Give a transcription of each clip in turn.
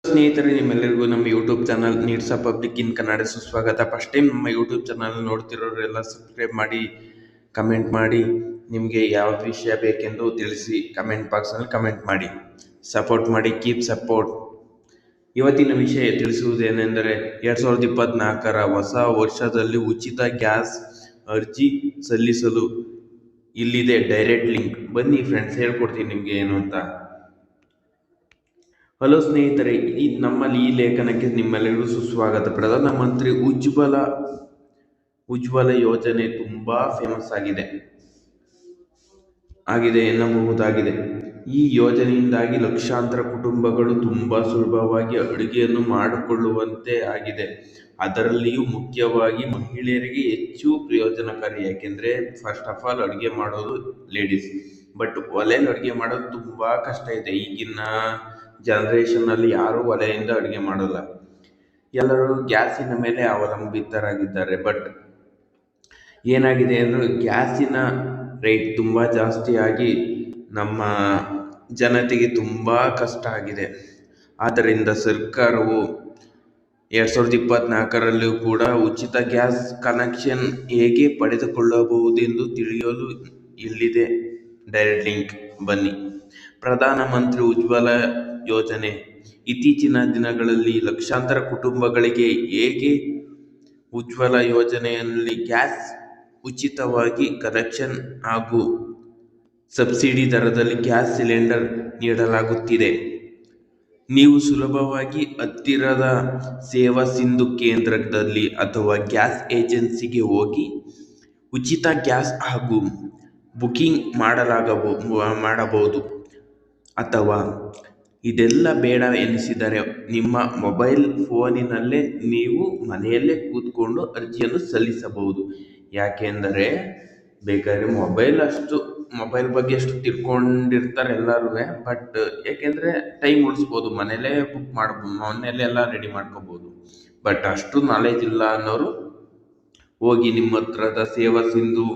ಸ್ನೇಹಿತರೆ, ನಿಮ್ಮೆಲ್ಲರಿಗೂ ನಮ್ಮ ಯೂಟ್ಯೂಬ್ ಚಾನಲ್ ನೀಡ್ಸ್ ಪಬ್ಲಿಕ್ ಇನ್ ಕನ್ನಡ ಸುಸ್ವಾಗತ. ಫಸ್ಟ್ ಟೈಮ್ ನಮ್ಮ ಯೂಟ್ಯೂಬ್ ಚಾನಲ್ ನೋಡ್ತಿರೋರೆಲ್ಲ ಸಬ್ಸ್ಕ್ರೈಬ್ ಮಾಡಿ, ಕಮೆಂಟ್ ಮಾಡಿ, ನಿಮಗೆ ಯಾವ ವಿಷಯ ಬೇಕೆಂದು ತಿಳಿಸಿ ಕಮೆಂಟ್ ಬಾಕ್ಸ್ನಲ್ಲಿ ಕಮೆಂಟ್ ಮಾಡಿ, ಸಪೋರ್ಟ್ ಮಾಡಿ, ಕೀಪ್ ಸಪೋರ್ಟ್. ಇವತ್ತಿನ ವಿಷಯ ತಿಳಿಸುವುದೇನೆಂದರೆ 2024ರ ಹೊಸ ವರ್ಷದಲ್ಲಿ ಉಚಿತ ಗ್ಯಾಸ್ ಅರ್ಜಿ ಸಲ್ಲಿಸಲು ಇಲ್ಲಿದೆ ಡೈರೆಕ್ಟ್ ಲಿಂಕ್. ಬನ್ನಿ ಫ್ರೆಂಡ್ಸ್, ಹೇಳ್ಕೊಡ್ತೀನಿ ನಿಮಗೆ ಏನು ಅಂತ. ಹಲೋ ಸ್ನೇಹಿತರೆ, ನಮ್ಮಲ್ಲಿ ಈ ಲೇಖನಕ್ಕೆ ನಿಮ್ಮೆಲ್ಲರಿಗೂ ಸುಸ್ವಾಗತ. ಪ್ರಧಾನಮಂತ್ರಿ ಉಜ್ವಲ ಯೋಜನೆ ತುಂಬಾ ಫೇಮಸ್ ಆಗಿದೆ ಎನ್ನಬಹುದಾಗಿದೆ. ಈ ಯೋಜನೆಯಿಂದಾಗಿ ಲಕ್ಷಾಂತರ ಕುಟುಂಬಗಳು ತುಂಬಾ ಸುಲಭವಾಗಿ ಅಡುಗೆಯನ್ನು ಮಾಡಿಕೊಳ್ಳುವಂತೆ ಆಗಿದೆ. ಅದರಲ್ಲಿಯೂ ಮುಖ್ಯವಾಗಿ ಮಹಿಳೆಯರಿಗೆ ಹೆಚ್ಚು ಪ್ರಯೋಜನಕಾರಿ. ಯಾಕೆಂದ್ರೆ ಫಸ್ಟ್ ಆಫ್ ಆಲ್ ಅಡುಗೆ ಮಾಡೋದು ಲೇಡೀಸ್, ಬಟ್ ಒಲೆಯಲ್ಲಿ ಅಡುಗೆ ಮಾಡೋದು ತುಂಬಾ ಕಷ್ಟ ಇದೆ. ಈಗಿನ ಜನರೇಷನ್ ಅಲ್ಲಿ ಯಾರು ಒಲೆಯಿಂದ ಅಡುಗೆ ಮಾಡೋಲ್ಲ, ಎಲ್ಲರೂ ಗ್ಯಾಸಿನ ಮೇಲೆ ಅವಲಂಬಿತರಾಗಿದ್ದಾರೆ. ಬಟ್ ಏನಾಗಿದೆ ಅಂದ್ರೆ ಗ್ಯಾಸಿನ ರೇಟ್ ತುಂಬಾ ಜಾಸ್ತಿ ಆಗಿ ನಮ್ಮ ಜನತೆಗೆ ತುಂಬಾ ಕಷ್ಟ ಆಗಿದೆ. ಆದ್ದರಿಂದ ಸರ್ಕಾರವು 2024ರಲ್ಲೂ ಕೂಡ ಉಚಿತ ಗ್ಯಾಸ್ ಕನೆಕ್ಷನ್ ಹೇಗೆ ಪಡೆದುಕೊಳ್ಳಬಹುದೆಂದು ತಿಳಿಯಲು ಇಲ್ಲಿದೆ ಡೈರೆಕ್ಟ್ ಲಿಂಕ್. ಬನ್ನಿ. ಪ್ರಧಾನಮಂತ್ರಿ ಉಜ್ವಲ ಯೋಜನೆ ಇತ್ತೀಚಿನ ದಿನಗಳಲ್ಲಿ ಲಕ್ಷಾಂತರ ಕುಟುಂಬಗಳಿಗೆ ಹೇಗೆ ಉಜ್ವಲ ಯೋಜನೆಯಲ್ಲಿ ಗ್ಯಾಸ್ ಉಚಿತವಾಗಿ ಕನೆಕ್ಷನ್ ಹಾಗೂ ಸಬ್ಸಿಡಿ ದರದಲ್ಲಿ ಗ್ಯಾಸ್ ಸಿಲಿಂಡರ್ ನೀಡಲಾಗುತ್ತಿದೆ. ನೀವು ಸುಲಭವಾಗಿ ಹತ್ತಿರದ ಸೇವಾ ಸಿಂಧು ಕೇಂದ್ರದಲ್ಲಿ ಅಥವಾ ಗ್ಯಾಸ್ ಏಜೆನ್ಸಿಗೆ ಹೋಗಿ ಉಚಿತ ಗ್ಯಾಸ್ ಹಾಗೂ ಬುಕಿಂಗ್ ಮಾಡಬಹುದು. ಅಥವಾ ಇದೆಲ್ಲ ಬೇಡ ಎನಿಸಿದರೆ ನಿಮ್ಮ ಮೊಬೈಲ್ ಫೋನಿನಲ್ಲೇ ನೀವು ಮನೆಯಲ್ಲೇ ಕೂತ್ಕೊಂಡು ಅರ್ಜಿಯನ್ನು ಸಲ್ಲಿಸಬಹುದು. ಯಾಕೆಂದರೆ ಬೇಕಾದ್ರೆ ಮೊಬೈಲ್ ಬಗ್ಗೆ ಅಷ್ಟು ತಿಳ್ಕೊಂಡಿರ್ತಾರೆ ಎಲ್ಲರೂ, ಬಟ್ ಯಾಕೆಂದ್ರೆ ಟೈಮ್ ಉಳಿಸ್ಬೋದು, ಮನೇಲೇ ಬುಕ್ ಮಾಡ್ಬೋದು, ಮನೆಯಲ್ಲೇ ಎಲ್ಲ ರೆಡಿ ಮಾಡ್ಕೋಬಹುದು. ಬಟ್ ಅಷ್ಟು ನಾಲೆಜ್ ಇಲ್ಲ ಅನ್ನೋರು ಹೋಗಿ ನಿಮ್ಮ ಹತ್ರದ ಸೇವಾ ಸಿಂಧು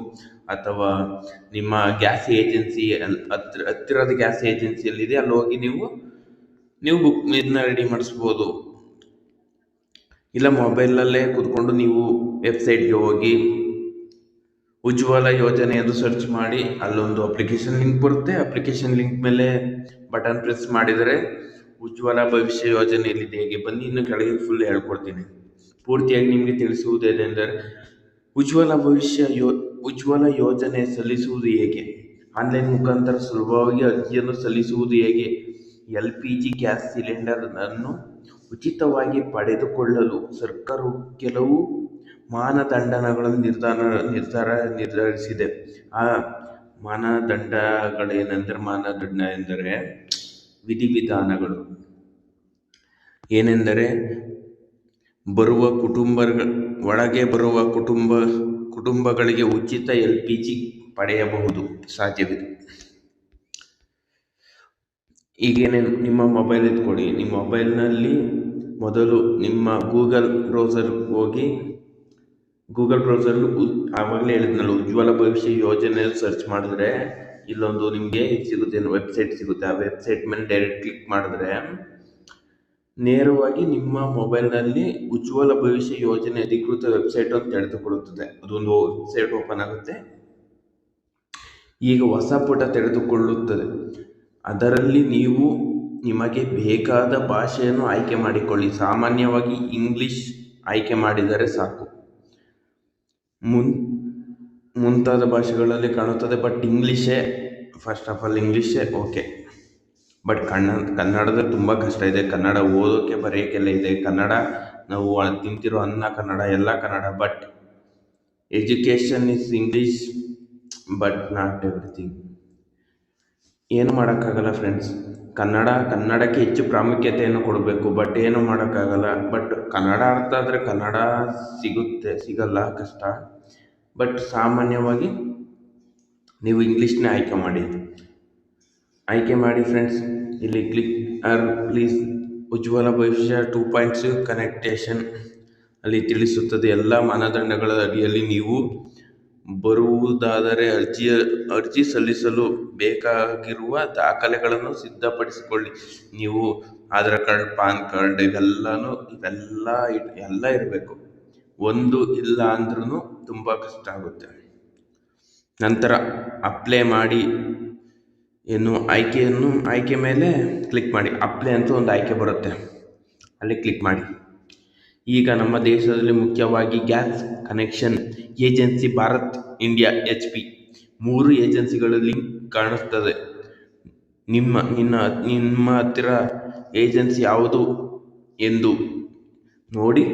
ಅಥವಾ ನಿಮ್ಮ ಗ್ಯಾಸ್ ಏಜೆನ್ಸಿ ಹತ್ತಿರದ ಗ್ಯಾಸ್ ಏಜೆನ್ಸಿಯಲ್ಲಿದೆ, ಅಲ್ಲಿ ಹೋಗಿ ನೀವು ಬುಕ್ ಇದನ್ನ ರೆಡಿ ಮಾಡಿಸ್ಬೋದು. ಇಲ್ಲ ಮೊಬೈಲಲ್ಲೇ ಕೂತ್ಕೊಂಡು ನೀವು ವೆಬ್ಸೈಟ್ಗೆ ಹೋಗಿ ಉಜ್ವಲ ಯೋಜನೆ ಎಂದು ಸರ್ಚ್ ಮಾಡಿ, ಅಲ್ಲೊಂದು ಅಪ್ಲಿಕೇಶನ್ ಲಿಂಕ್ ಬರುತ್ತೆ. ಅಪ್ಲಿಕೇಶನ್ ಲಿಂಕ್ ಮೇಲೆ ಬಟನ್ ಪ್ರೆಸ್ ಮಾಡಿದರೆ ಉಜ್ವಲ ಭವಿಷ್ಯ ಯೋಜನೆಯಲ್ಲಿದೆ. ಹೇಗೆ ಬನ್ನಿ, ಇನ್ನು ಕೆಳಗೆ ಫುಲ್ ಹೇಳ್ಕೊಡ್ತೀನಿ. ಪೂರ್ತಿಯಾಗಿ ನಿಮಗೆ ತಿಳಿಸುವುದೇನೆಂದರೆ ಉಜ್ವಲ ಯೋಜನೆ ಸಲ್ಲಿಸುವುದು ಹೇಗೆ, ಆನ್ಲೈನ್ ಮುಖಾಂತರ ಸುಲಭವಾಗಿ ಅರ್ಜಿಯನ್ನು ಸಲ್ಲಿಸುವುದು ಹೇಗೆ, LPG ಗ್ಯಾಸ್ ಸಿಲಿಂಡರ್ ಅನ್ನು ಉಚಿತವಾಗಿ ಪಡೆದುಕೊಳ್ಳಲು ಸರ್ಕಾರವು ಕೆಲವು ಮಾನದಂಡಗಳನ್ನು ನಿರ್ಧರಿಸಿದೆ. ಆ ಮಾನದಂಡ ಎಂದರೆ ವಿಧಿವಿಧಾನಗಳು. ಏನೆಂದರೆ ಒಳಗೆ ಬರುವ ಕುಟುಂಬಗಳಿಗೆ ಉಚಿತ LPG ಪಡೆಯಬಹುದು ಸಾಧ್ಯವಿದೆ. ಈಗೇನೆ ನಿಮ್ಮ ಮೊಬೈಲ್ ಎತ್ಕೊಳ್ಳಿ. ನಿಮ್ಮ ಮೊಬೈಲ್ನಲ್ಲಿ ಮೊದಲು ನಿಮ್ಮ ಗೂಗಲ್ ಬ್ರೌಸರ್ ಹೋಗಿ, ಗೂಗಲ್ ಬ್ರೌಸರ್ ಆವಾಗಲೇ ಹೇಳಿದ್ನಲ್ಲ ಉಜ್ವಲ ಭವಿಷ್ಯ ಯೋಜನೆ ಸರ್ಚ್ ಮಾಡಿದ್ರೆ ಇಲ್ಲೊಂದು ನಿಮಗೆ ಸಿಗುತ್ತೆ, ವೆಬ್ಸೈಟ್ ಸಿಗುತ್ತೆ. ಆ ವೆಬ್ಸೈಟ್ ಮೇಲೆ ಡೈರೆಕ್ಟ್ ಕ್ಲಿಕ್ ಮಾಡಿದ್ರೆ ನೇರವಾಗಿ ನಿಮ್ಮ ಮೊಬೈಲ್ನಲ್ಲಿ ಉಜ್ವಲ ಭವಿಷ್ಯ ಯೋಜನೆ ಅಧಿಕೃತ ವೆಬ್ಸೈಟ್ ಅಂತ ತೆರೆದುಕೊಳ್ಳುತ್ತದೆ. ಅದೊಂದು ವೆಬ್ಸೈಟ್ ಓಪನ್ ಆಗುತ್ತೆ. ಈಗ ಹೊಸ ಪುಟ ತೆರೆದುಕೊಳ್ಳುತ್ತದೆ. ಅದರಲ್ಲಿ ನೀವು ನಿಮಗೆ ಬೇಕಾದ ಭಾಷೆಯನ್ನು ಆಯ್ಕೆ ಮಾಡಿಕೊಳ್ಳಿ. ಸಾಮಾನ್ಯವಾಗಿ ಇಂಗ್ಲಿಷ್ ಆಯ್ಕೆ ಮಾಡಿದರೆ ಸಾಕು. ಮುಂತಾದ ಭಾಷೆಗಳಲ್ಲಿ ಕಾಣುತ್ತದೆ, ಬಟ್ ಇಂಗ್ಲೀಷೇ ಫಸ್ಟ್ ಆಫ್ ಆಲ್ ಇಂಗ್ಲೀಷೇ ಓಕೆ. ಬಟ್ ಕನ್ನಡದಲ್ಲಿ ತುಂಬ ಕಷ್ಟ ಇದೆ. ಕನ್ನಡ ಓದೋಕೆ ಬರೆಯೋಕ್ಕೆಲ್ಲ ಇದೆ. ಕನ್ನಡ ನಾವು ತಿಂತಿರೋ ಅನ್ನ ಕನ್ನಡ, ಎಲ್ಲ Kannada. But education is English, but not everything. ಏನು ಮಾಡೋಕ್ಕಾಗಲ್ಲ ಫ್ರೆಂಡ್ಸ್. ಕನ್ನಡಕ್ಕೆ ಹೆಚ್ಚು ಪ್ರಾಮುಖ್ಯತೆಯನ್ನು ಕೊಡಬೇಕು, ಬಟ್ ಏನು ಮಾಡೋಕ್ಕಾಗಲ್ಲ. ಬಟ್ ಕನ್ನಡ ಅರ್ಥ ಆದರೆ ಕನ್ನಡ ಸಿಗಲ್ಲ, ಕಷ್ಟ. ಬಟ್ ಸಾಮಾನ್ಯವಾಗಿ ನೀವು ಇಂಗ್ಲೀಷ್ನೇ ಆಯ್ಕೆ ಮಾಡಿ ಫ್ರೆಂಡ್ಸ್. ಇಲ್ಲಿ ಪ್ಲೀಸ್ ಉಜ್ವಲ ಭವಿಷ್ಯ 2.0 ಕನೆಕ್ಟೇಷನ್ ಅಲ್ಲಿ ತಿಳಿಸುತ್ತದೆ. ಎಲ್ಲ ಮಾನದಂಡಗಳ ಅಡಿಯಲ್ಲಿ ನೀವು ಬರುವುದಾದರೆ ಅರ್ಜಿ ಸಲ್ಲಿಸಲು ಬೇಕಾಗಿರುವ ದಾಖಲೆಗಳನ್ನು ಸಿದ್ಧಪಡಿಸಿಕೊಳ್ಳಿ. ನೀವು ಆಧಾರ್ ಕಾರ್ಡ್, ಪಾನ್ ಕಾರ್ಡ್ ಇವೆಲ್ಲ ಇರಬೇಕು. ಒಂದು ಇಲ್ಲ ಅಂದ್ರೂ ತುಂಬ ಕಷ್ಟ ಆಗುತ್ತೆ. ನಂತರ ಅಪ್ಲೈ ಮಾಡಿ ಆಯ್ಕೆ ಮೇಲೆ ಕ್ಲಿಕ್ ಮಾಡಿ. ಅಪ್ಲೈ ಅಂತ ಒಂದು ಆಯ್ಕೆ ಬರುತ್ತೆ, ಅಲ್ಲಿ ಕ್ಲಿಕ್ ಮಾಡಿ. ಈಗ ನಮ್ಮ ದೇಶದಲ್ಲಿ ಮುಖ್ಯವಾಗಿ gas connection agency Bharat, India, HP 3 ಏಜೆನ್ಸಿಗಳ ಲಿಂಕ್ ಕಾಣಿಸ್ತದೆ. ನಿಮ್ಮ ಹತ್ತಿರ ಏಜೆನ್ಸಿ ಯಾವುದು ಎಂದು ನೋಡಿ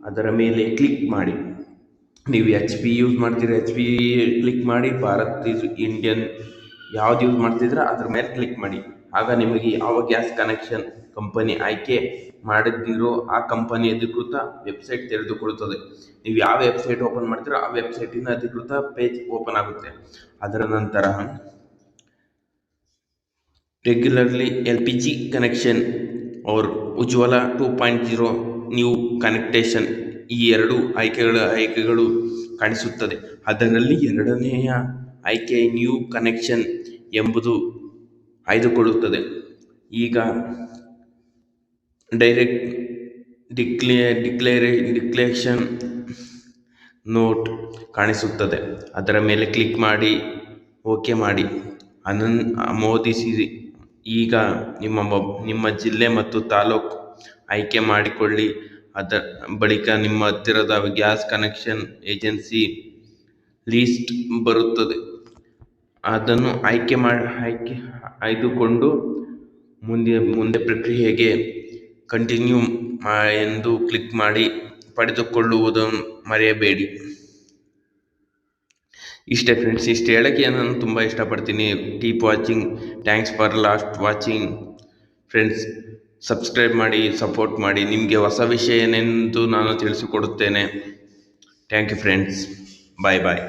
ಅದರ ಮೇಲೆ ಕ್ಲಿಕ್ ಮಾಡಿ. ನೀವು HP ಯೂಸ್ ಮಾಡ್ತೀರಾ, HP ಕ್ಲಿಕ್ ಮಾಡಿ. ಭಾರತ್ ಇಂಡಿಯನ್ ಯಾವ್ದು ಯೂಸ್ ಮಾಡ್ತಿದ್ರೆ ಅದ್ರ ಮೇಲೆ ಕ್ಲಿಕ್ ಮಾಡಿ. ಆಗ ನಿಮಗೆ ಯಾವ ಗ್ಯಾಸ್ ಕನೆಕ್ಷನ್ ಕಂಪನಿ ಆಯ್ಕೆ ಮಾಡಿದ್ದೀರೋ ಆ ಕಂಪನಿ ಅಧಿಕೃತ ವೆಬ್ಸೈಟ್ ತೆರೆದುಕೊಳ್ಳುತ್ತದೆ. ನೀವು ಯಾವ ವೆಬ್ಸೈಟ್ ಓಪನ್ ಮಾಡ್ತೀರೋ ಆ ವೆಬ್ಸೈಟಿನ ಅಧಿಕೃತ ಪೇಜ್ ಓಪನ್ ಆಗುತ್ತೆ. ಅದರ ನಂತರ ರೆಗ್ಯುಲರ್ಲಿ LPG ಕನೆಕ್ಷನ್ और ಉಜ್ವಲ 2.0 ನ್ಯೂ ಕನೆಕ್ಟೇಷನ್, ಈ 2 ಆಯ್ಕೆಗಳು ಕಾಣಿಸುತ್ತದೆ. ಅದರಲ್ಲಿ ಎರಡನೆಯ ಆಯ್ಕೆ ನ್ಯೂ ಕನೆಕ್ಷನ್ ಎಂಬುದು ಆಯ್ದುಕೊಳ್ಳುತ್ತದೆ. ಈಗ ಡೈರೆಕ್ಟ್ ಡಿಕ್ಲೇರೇಷನ್ ನೋಟ್ ಕಾಣಿಸುತ್ತದೆ. ಅದರ ಮೇಲೆ ಕ್ಲಿಕ್ ಮಾಡಿ ಓಕೆ ಮಾಡಿ ಆಮೋದಿಸಿ. ಈಗ ನಿಮ್ಮ ಜಿಲ್ಲೆ ಮತ್ತು ತಾಲೂಕು ಆಯ್ಕೆ ಮಾಡಿಕೊಳ್ಳಿ. ಬಳಿಕ ನಿಮ್ಮ ಹತ್ತಿರದ ಗ್ಯಾಸ್ ಕನೆಕ್ಷನ್ ಏಜೆನ್ಸಿ ಲಿಸ್ಟ್ ಬರುತ್ತದೆ. ಅದನ್ನು ಆಯ್ದುಕೊಂಡು ಮುಂದೆ ಪ್ರಕ್ರಿಯೆಗೆ ಕಂಟಿನ್ಯೂ ಎಂದು ಕ್ಲಿಕ್ ಮಾಡಿ ಪಡೆದುಕೊಳ್ಳುವುದನ್ನು ಮರೆಯಬೇಡಿ. ಇಷ್ಟೇ ಫ್ರೆಂಡ್ಸ್, ಇಷ್ಟು ಹೇಳೋಕ್ಕೆ ನಾನು ತುಂಬ ಇಷ್ಟಪಡ್ತೀನಿ. Keep watching. Thanks for last watching friends. Subscribe ಮಾಡಿ, ಸಪೋರ್ಟ್ ಮಾಡಿ. ನಿಮಗೆ ಹೊಸ ವಿಷಯ ಏನೆಂದು ನಾನು ತಿಳಿಸಿಕೊಡುತ್ತೇನೆ. Thank you friends. ಬಾಯ್.